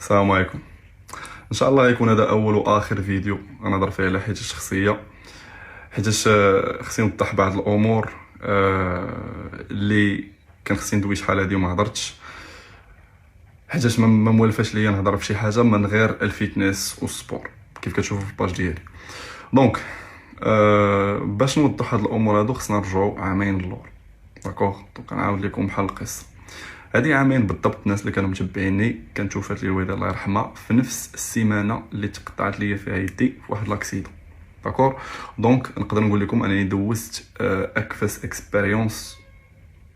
السلام عليكم. ان شاء الله يكون هذا اول واخر فيديو غنهضر فيه على حياتي الشخصيه، حيتاش خصني نوضح بعض الامور اللي كان خصني ندوي شحال هادي وما هضرتش، حيتاش ما مولفاش ليا نهضر في شي حاجه من غير الفيتنس والسبور كيف كتشوفوا في الباج ديالي. دونك باش نوضح هاد الامور هادو خصنا نرجعوا عامين للور. داكوغ، دونك نعاود لكم بحال القصه. هادي عامين بالضبط الناس اللي كانوا متبعيني كانت توفات لي الوالده الله يرحمها في نفس السيمانه اللي تقطعت ليا فيها يدي في واحد لاكسيدون. داكور، دونك نقدر نقول لكم انني دوزت اكفس اكسبيريونس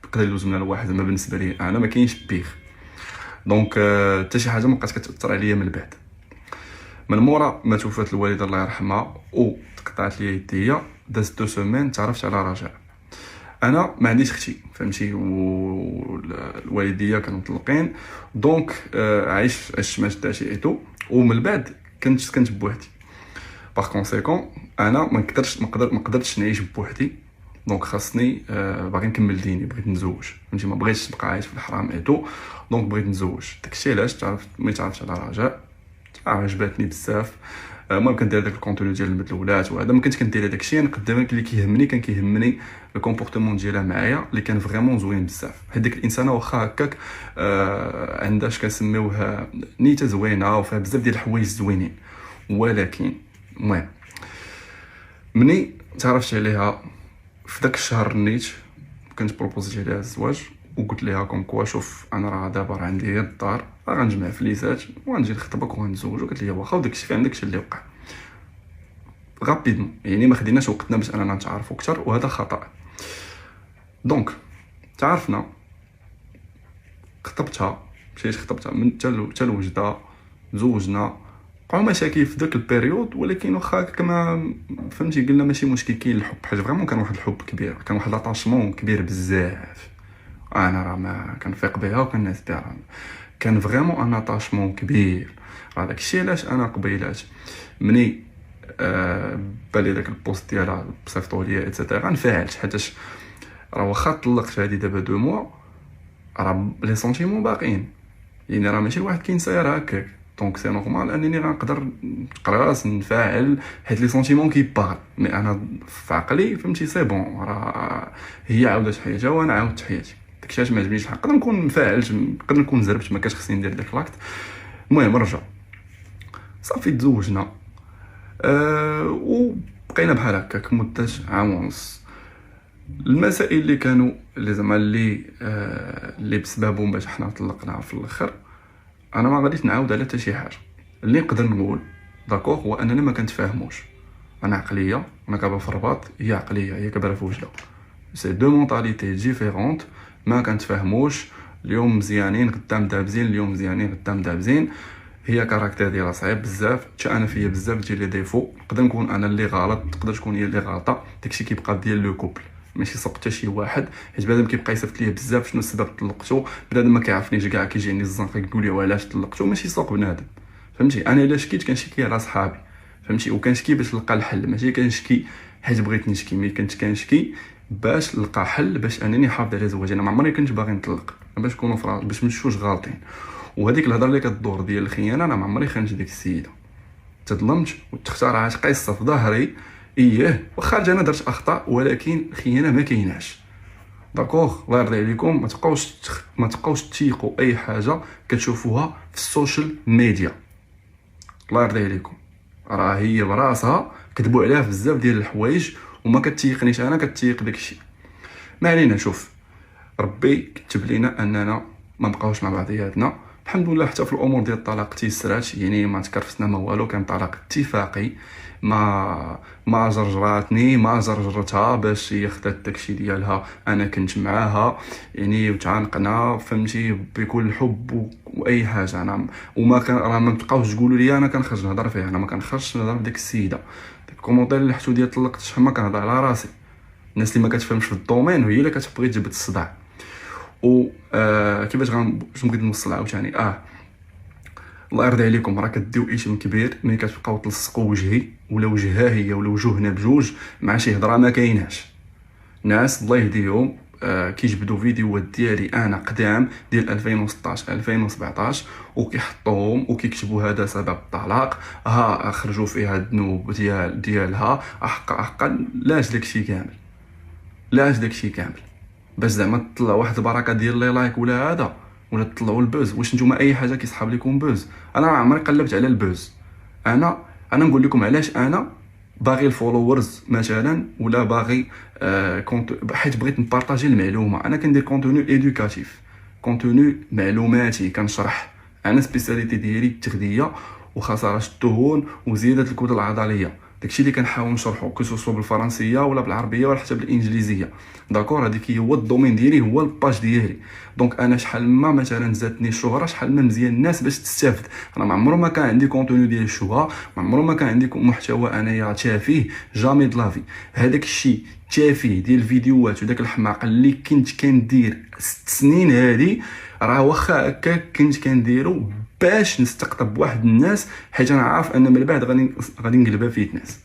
يقدر يدوز منها الواحد، زعما بالنسبه لي انا ما كاينش بيغ. دونك حتى شي حاجه ما بقات كتاثر عليا من بعد، من مورا ما توفات الوالده الله يرحمها وتقطعت ليا يدي. دازت 2 سيمين تعرفت على رجاء. انا ما عنديش اختي فهمتي، والوالديه كانوا مطلقين، دونك عشت مع جداتي ايتو، ومن بعد كنت بوحدي. باغ كونسيكون انا ما قدرتش نعيش بوحدي، دونك خاصني باغي نكمل ديني، بغيت نتزوج فهمتي، ما بغيتش نبقى عايش في الحرام ايتو، دونك بغيت نتزوج. داكشي علاش ملي تعرفت على رجاء عجبتني بزاف. المهم كندير داك الكونتوني ديال المدلولات وهذا، ما كنتش كندير داكشي. انا قدام اللي كيهمني الكومبورتمون ديالها معايا اللي كان فريمون زوين بزاف. حيت ديك الانسانه واخا هكاك عندها اش كنسميوها نيته زوينه وفيها بزاف ديال الحوايج زوينين، ولكن المهم مني تعرفت عليها في داك الشهر النيت كنت بروبوزيت عليها الزواج، وقلت لها كوم كوا شوف انا راه دابا راه عندي هي الدار، غنجمع فليسات وغنجي نخطبك وغنتزوج. وقالت لي واخا وداكشي في عندك اللي وقع غابيدمون، يعني ما خديناش وقتنا باش اننا نتعرفوا اكثر، وهذا خطا. دونك تعرفنا، خطبتها، مشيت خطبتها من حتى الوجده، زوجنا. بقاو مشاكل في داك البيريود، ولكن واخا كما فهمتي قلنا ماشي مشكل، كاين الحب، حيت فريمون كان واحد الحب كبير، كان واحد لاطاشمون كبير بزاف. انا راه ما كنفيق بها وكنعس بها، كان فريمون ان اتاشمون كبير. راه داكشي علاش انا قبيلات مني بالي داك البوست ديالها بصيفطوا ليا ايتترا انفعلت، حيتاش راه واخا طلقت هادي دابا 2 موا راه لي سونتيمون باقيين، يعني راه ماشي الواحد كينساير هكاك. دونك سي نورمال انني غنقدر نقراص نفاعل، حيت لي سونتيمون كيبار، مي انا في عقلي فهمتي سي بون، راه هي عاودت حياتها وانا عاودت حياتي. داكشي علاش ما عجبنيش الحق، نقدر نكون مفاعلت، نقدر نكون زربت، ما كانش خصني ندير داك لاكت. المهم رجع صافي تزوجنا، وبقينا بحال هكاك مدة عام ونص. المسائل اللي كانوا اللي زعما اللي بسببهم باش حنا طلقنا في الاخر، انا ما غاديش نعاود على حتى شي حاجه. اللي نقدر نقول داكوغ هو اننا ما كنتفاهموش. انا عقليه، انا كابا في الرباط، هي عقليه، هي كابا في وجده، سي دو مونطاليتي ديفيرونت، ما كنتفاهموش. اليوم مزيانين قدام دابزين، اليوم مزيانين قدام دابزين. هي كاركتير ديالها صعيب بزاف، حتى انا فيا بزاف ديال لي ديفو. نقدر نكون انا اللي غلط، تقدر تكون هي اللي غلطه، داكشي كيبقى ديال لو كوبل، ماشي سوق حتى شي واحد. حيت بنادم كيبقى يصيفط ليا بزاف شنو السبب طلقتو، بنادم ما كيعرفنيش كاع، كيجيني الزنقه يقول لي علاش طلقتو، ماشي سوق بنادم فهمتي. انا الا شكيت كنشكي على صحابي فهمتي، وكنشكي باش نلقى الحل، ماشي كنشكي حيت بغيت نشكي، مي كنت كنشكي باش نلقى حل، باش انني حافظ على زواجي. انا ما عمري كنت باغي نطلق، باش نكونوا باش منشوش غالطين. وهذيك الهضره اللي كدور ديال الخيانه، انا ما عمري خانت ديك السيده، تظلمت وتختارعات قصه في ظهري. ايه واخا انا درت اخطاء، ولكن خيانه ما كايناش. داكوغ، الله يرضي عليكم، ما تبقاوش تيقوا اي حاجه كتشوفوها في السوشيال ميديا. الله يرضي عليكم، راه هي براسها كتبوا عليها بزاف ديال الحوايج وما كتيقنيش، انا كتيق داكشي. ما علينا، شوف ربي كتب لينا اننا ما نبقاوش مع بعضياتنا. الحمد لله حتى في الامور ديال الطلاق تيسرات، يعني ما تكرفسنا ما والو، كان طلاق اتفاقي، ما جرجراتني، ما جرجرتها باش هي خدات داكشي ديالها، انا كنت معاها يعني، وتعانقنا فهمتي بكل حب واي حاجه. انا وما كان راه ما تبقاوش تقولوا لي انا كنخرج نهضر فيها، انا ما كنخرجش نهضر في ديك السيده. ديك الكومونتير اللي حطوا ديال طلقت شحال ما كنهضر على راسي. الناس اللي ما كتفهمش في الدومين وهي اللي كتبغي تجبد الصداع. و كيفاش شنو بغيت نوصل عاوتاني. الله يرضي عليكم، راه كديو اسم كبير ملي كتبقاو تلصقوا وجهي ولا وجهها هي ولا وجوهنا بجوج مع شي هضره ما كايناش. ناس الله يهديهم كيجبدوا فيديوهات ديالي انا قدام ديال 2016 2017 وكيحطوهم وكيكتبوا هذا سبب الطلاق، ها خرجوا فيها الذنوب ديالها حقا. لاش داكشي كامل؟ لاش داكشي كامل؟ باش زعما تطلع واحد البركه ديال لي لايك ولا هذا، ولا تطلعوا البوز؟ واش نتوما اي حاجه كيسحب لكم بوز؟ انا عمري قلبت على البوز. انا نقول لكم علاش انا باغي الفولورز مثلا، ولا باغي حيت بغيت نبارطاجي المعلومه. انا كندير كونتوني ايدوكاتيف، كونتوني معلوماتي، كنشرح. انا سبيساليتي ديالي التغذيه وخساره الدهون وزياده الكتله العضليه، داكشي اللي كنحاول نشرحو كسوسوا بالفرنسيه ولا بالعربيه ولا حتى بالانجليزيه. داكور، هذيك هو الدومين ديالي، هو الباج ديالي. دونك انا شحال ما مثلا زادتني الشهره، شحال ما مزيان الناس باش تستافد. انا ما عمرو ما كان عندي كونتوني ديال الشهره، ما عمرو ما كان عندي محتوى انايا تافه جامي د لافي. هذاك الشيء تافه ديال الفيديوهات وداك الحماق اللي كنت كندير 6 سنين هادي، راه واخا هكا كنت كنديرو باش نستقطب واحد الناس، حيت انا عارف ان من بعد غادي نقلبها فيتنس.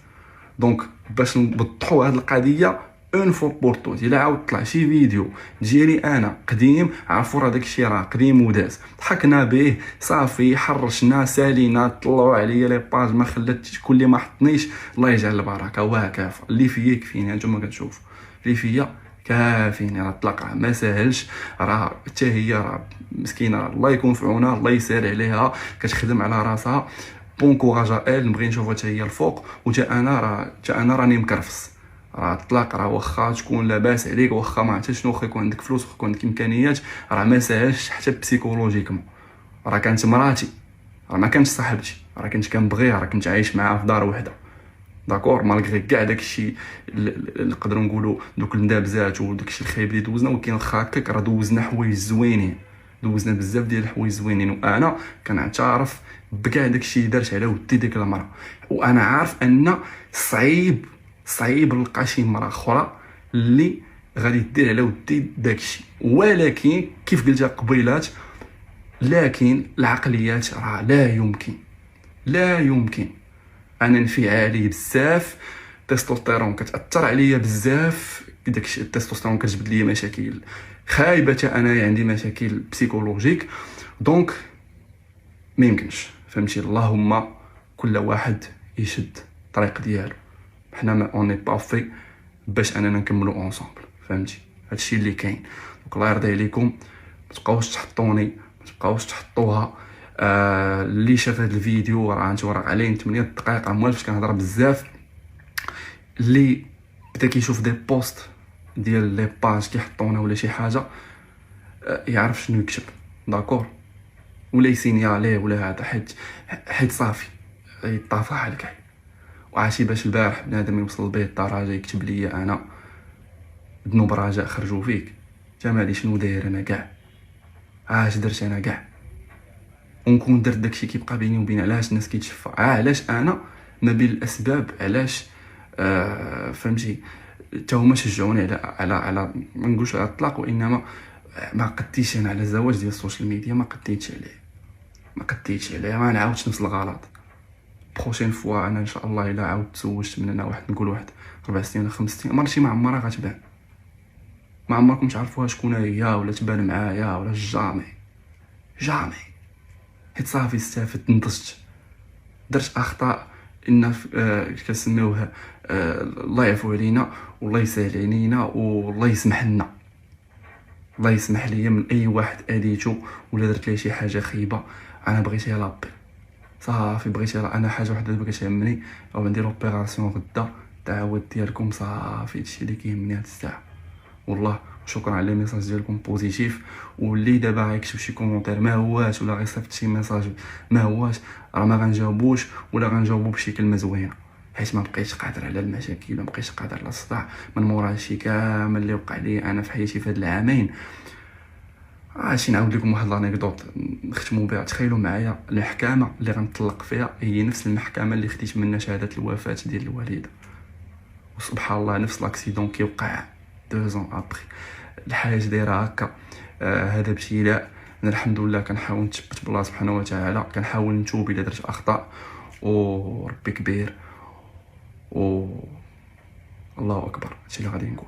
دونك باش نبطحوا هذه القضيه اون فور بور توت، الا عاود طلع شي فيديو ديالي انا قديم، عرفوا راه داكشي راه قديم وداز، ضحكنا به صافي، حرشنا سالينا، طلعوا عليا لي باج، ما خلاتش كل ما حطنيش. الله يجعل البركه وهكافه. اللي فيا يكفيني، انتم كتشوفوا اللي فيا كافيني. راه الطلاق راه ما ساهلش، راه حتى هي راه مسكينه، الله يكون في عونها، الله يسهل عليها، كتخدم على راسها. بون كوراج ال، نبغي نشوفها حتى هي الفوق، وتا انا راني مكرفص. راه الطلاق راه واخا تكون لاباس عليك، واخا ما عرفتش شنو، واخا يكون عندك فلوس، واخا يكون عندك امكانيات، راه ما ساهلش حتى بسيكولوجيكمون. راه كانت مراتي، راه ما كانتش صاحبتي، راه كنت كنبغيها، راه كنت عايش معاها في دار وحده. داكور، مالغري كاع داكشي اللي نقدروا نقولوا دوك الندابزات وداكشي الخايب اللي دوزنا، ولكن واخا هكاك راه دوزنا حوايج زوينين، دوزنا بزاف ديال الحوايج زوينين. وانا كنعترف بكاع داكشي اللي دارت على ودي ديك المراه، وانا عارف ان صعيب نلقى شي مراه اخرى اللي غادي دير على ودي داكشي. ولكن كيف قلت قبيلات، لكن العقليات راه لا يمكن انا انفعالي بزاف، تستوستيرون كتاثر عليا بزاف، داكشي التستوستيرون كتجبد لي مشاكل خايبه، انا عندي مشاكل بسيكولوجيك. دونك ما يمكنش، فهمتي؟ اللهم كل واحد يشد الطريق ديالو، حنا ما اوني با في باش اننا نكملوا اونصومبل، فهمتي؟ هادشي اللي كاين. دونك الله يرضي عليكم، ما تبقاوش تحطوني، ما تبقاوش تحطوها. اللي شاف هذا الفيديو راه انتو راه عليه 8 دقائق، موالفش كنهضر بزاف. اللي بدا كيشوف دي بوست ديال لي باج كيحطونا ولا شي حاجه، يعرف شنو يكتب، داكور، ولا يسينياليه ولا هذا، حيت صافي يطافح الكاع. وعاشي باش البارح بنادم يوصل بيه الدرجه يكتب لي انا ذنوب رجاء خرجوا فيك، جمالي شنو داير انا كاع، اش درت انا كاع، ونكون درت داكشي كيبقى بيني وبين. علاش الناس كيتشفى؟ علاش انا ما بين الاسباب علاش فهمتي حتى هما شجعوني على ما نقولش على الطلاق، وانما ما قديتش انا على الزواج ديال السوشيال ميديا، ما قديتش عليه، ما نعاودش نفس الغلط. بروشين فوا انا ان شاء الله الا عاود تزوجت من انا واحد، نقول واحد 4 سنين ولا 5 سنين، مرتي ما عمرها غتبان، ما عمركم تعرفوها شكون هي، ولا تبان معايا ولا جامي. حيت صافي استفدت، نضجت، درت اخطاء ان كنسميوها الله يعفو علينا والله يسهل علينا والله يسمح لنا. الله يسمح لي من اي واحد اذيته ولا درت ليه شي حاجه خايبه، انا بغيتها لابي صافي، بغيتها. انا حاجه وحده اللي كتهمني، او ندير اوبيراسيون غدا، تعاود ديالكم صافي، هادشي اللي كيهمني هاد الساعه. والله شكرا على لي ميساج ديالكم بوزيتيف. واللي دابا غيكتب شي كومونتير ما هواش، ولا غيصيفط شي ميساج ما هواش، راه ما غنجاوبوش، ولا غنجاوبو بشي كلمه زوينه، حيت ما بقيتش قادر على المشاكل، ما بقيتش قادر على الصداع من مورا هادشي كامل اللي وقع لي انا في حياتي في هاد العامين. عرفتي نعاود لكم واحد لانيكدوت نختموا بها. تخيلوا معايا المحكمه اللي غنطلق فيها هي نفس المحكمه اللي خديت منها شهاده الوفاه ديال الوالده، وسبحان الله نفس لاكسيدون كيوقع 2 ans ابري. الحاجه دايره هكا. هذا ابتلاء. انا الحمد لله كنحاول نثبت بالله سبحانه وتعالى، كنحاول نتوب الا درت اخطاء، وربي كبير، و الله اكبر. هادشي اللي غادي نقول.